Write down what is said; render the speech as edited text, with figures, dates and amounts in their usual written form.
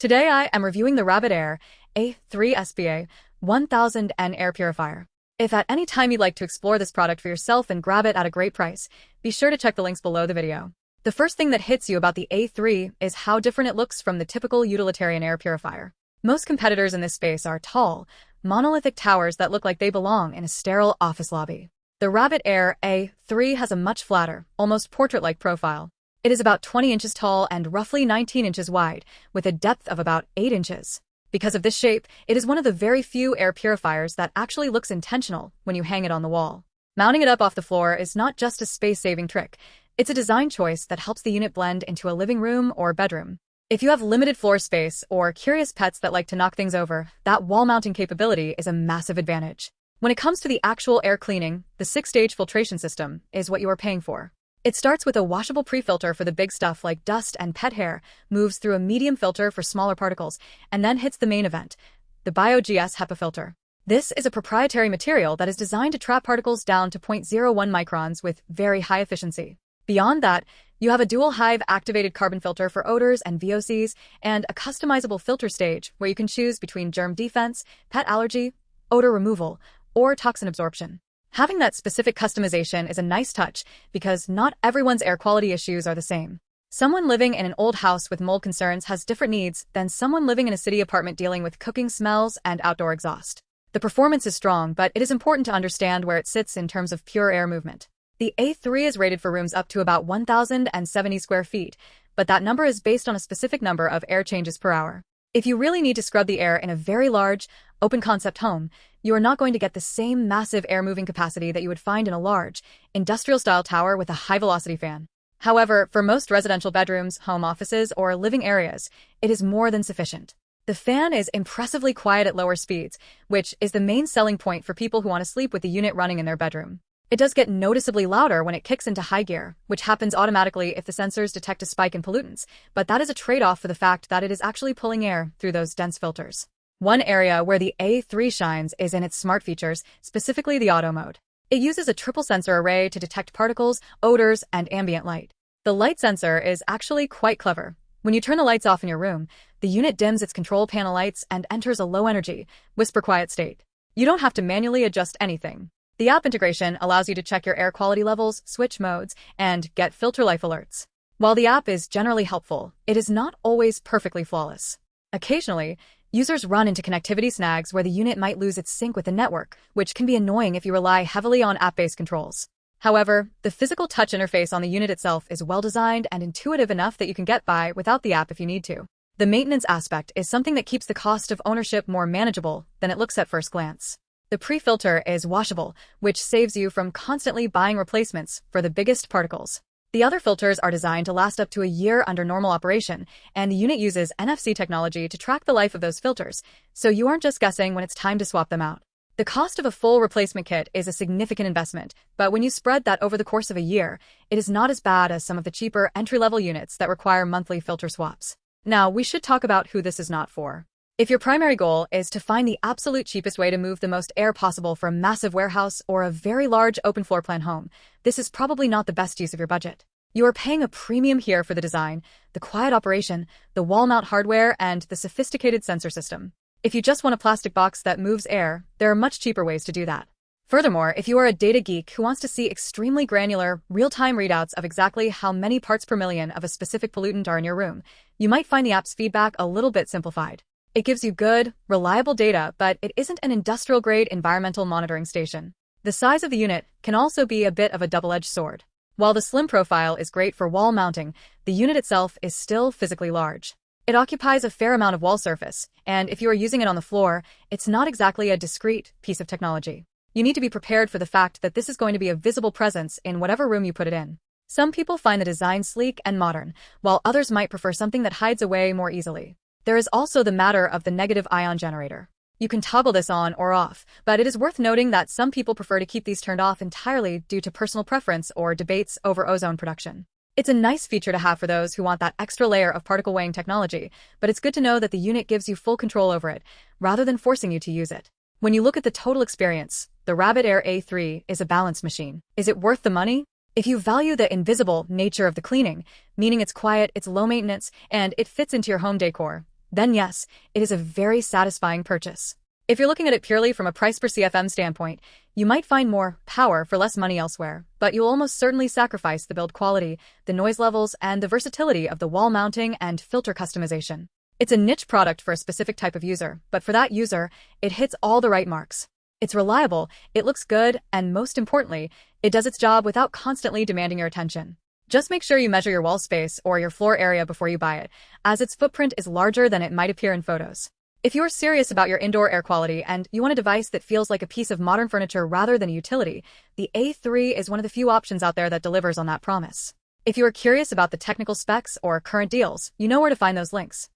Today I am reviewing the Rabbit Air A3 SPA-1000N air purifier. If at any time you'd like to explore this product for yourself and grab it at a great price, be sure to check the links below the video. The first thing that hits you about the A3 is how different it looks from the typical utilitarian air purifier. Most competitors in this space are tall, monolithic towers that look like they belong in a sterile office lobby. The Rabbit Air A3 has a much flatter, almost portrait-like profile. It is about 20 inches tall and roughly 19 inches wide, with a depth of about 8 inches. Because of this shape, it is one of the very few air purifiers that actually looks intentional when you hang it on the wall. Mounting it up off the floor is not just a space-saving trick. It's a design choice that helps the unit blend into a living room or bedroom. If you have limited floor space or curious pets that like to knock things over, that wall mounting capability is a massive advantage. When it comes to the actual air cleaning, the 6-stage filtration system is what you are paying for. It starts with a washable pre-filter for the big stuff like dust and pet hair, moves through a medium filter for smaller particles, and then hits the main event, the BioGS HEPA filter. This is a proprietary material that is designed to trap particles down to 0.01 microns with very high efficiency. Beyond that, you have a dual-hive activated carbon filter for odors and VOCs, and a customizable filter stage where you can choose between germ defense, pet allergy, odor removal, or toxin absorption. Having that specific customization is a nice touch because not everyone's air quality issues are the same. Someone living in an old house with mold concerns has different needs than someone living in a city apartment dealing with cooking smells and outdoor exhaust. The performance is strong, but it is important to understand where it sits in terms of pure air movement. The A3 is rated for rooms up to about 1,070 square feet, but that number is based on a specific number of air changes per hour. If you really need to scrub the air in a very large, open-concept home, you are not going to get the same massive air-moving capacity that you would find in a large, industrial-style tower with a high-velocity fan. However, for most residential bedrooms, home offices, or living areas, it is more than sufficient. The fan is impressively quiet at lower speeds, which is the main selling point for people who want to sleep with the unit running in their bedroom. It does get noticeably louder when it kicks into high gear, which happens automatically if the sensors detect a spike in pollutants, but that is a trade-off for the fact that it is actually pulling air through those dense filters. One area where the A3 shines is in its smart features, specifically the auto mode. It uses a triple sensor array to detect particles, odors, and ambient light. The light sensor is actually quite clever. When you turn the lights off in your room, the unit dims its control panel lights and enters a low-energy, whisper-quiet state. You don't have to manually adjust anything. The app integration allows you to check your air quality levels, switch modes, and get filter life alerts. While the app is generally helpful, it is not always perfectly flawless. Occasionally, users run into connectivity snags where the unit might lose its sync with the network, which can be annoying if you rely heavily on app-based controls. However, the physical touch interface on the unit itself is well-designed and intuitive enough that you can get by without the app if you need to. The maintenance aspect is something that keeps the cost of ownership more manageable than it looks at first glance. The pre-filter is washable, which saves you from constantly buying replacements for the biggest particles. The other filters are designed to last up to a year under normal operation, and the unit uses NFC technology to track the life of those filters, so you aren't just guessing when it's time to swap them out. The cost of a full replacement kit is a significant investment, but when you spread that over the course of a year, it is not as bad as some of the cheaper entry-level units that require monthly filter swaps. Now, we should talk about who this is not for. If your primary goal is to find the absolute cheapest way to move the most air possible for a massive warehouse or a very large open floor plan home, this is probably not the best use of your budget. You are paying a premium here for the design, the quiet operation, the wall mount hardware, and the sophisticated sensor system. If you just want a plastic box that moves air, there are much cheaper ways to do that. Furthermore, if you are a data geek who wants to see extremely granular, real-time readouts of exactly how many parts per million of a specific pollutant are in your room, you might find the app's feedback a little bit simplified. It gives you good, reliable data, but it isn't an industrial-grade environmental monitoring station. The size of the unit can also be a bit of a double-edged sword. While the slim profile is great for wall mounting, the unit itself is still physically large. It occupies a fair amount of wall surface, and if you are using it on the floor, it's not exactly a discrete piece of technology. You need to be prepared for the fact that this is going to be a visible presence in whatever room you put it in. Some people find the design sleek and modern, while others might prefer something that hides away more easily. There is also the matter of the negative ion generator. You can toggle this on or off, but it is worth noting that some people prefer to keep these turned off entirely due to personal preference or debates over ozone production. It's a nice feature to have for those who want that extra layer of particle weighing technology, but it's good to know that the unit gives you full control over it, rather than forcing you to use it. When you look at the total experience, the Rabbit Air A3 is a balanced machine. Is it worth the money? If you value the invisible nature of the cleaning, meaning it's quiet, it's low maintenance, and it fits into your home decor, then yes, it is a very satisfying purchase. If you're looking at it purely from a price per CFM standpoint, you might find more power for less money elsewhere, but you'll almost certainly sacrifice the build quality, the noise levels, and the versatility of the wall mounting and filter customization. It's a niche product for a specific type of user, but for that user, it hits all the right marks. It's reliable, it looks good, and most importantly, it does its job without constantly demanding your attention. Just make sure you measure your wall space or your floor area before you buy it, as its footprint is larger than it might appear in photos. If you're serious about your indoor air quality and you want a device that feels like a piece of modern furniture rather than a utility, the A3 is one of the few options out there that delivers on that promise. If you are curious about the technical specs or current deals, you know where to find those links.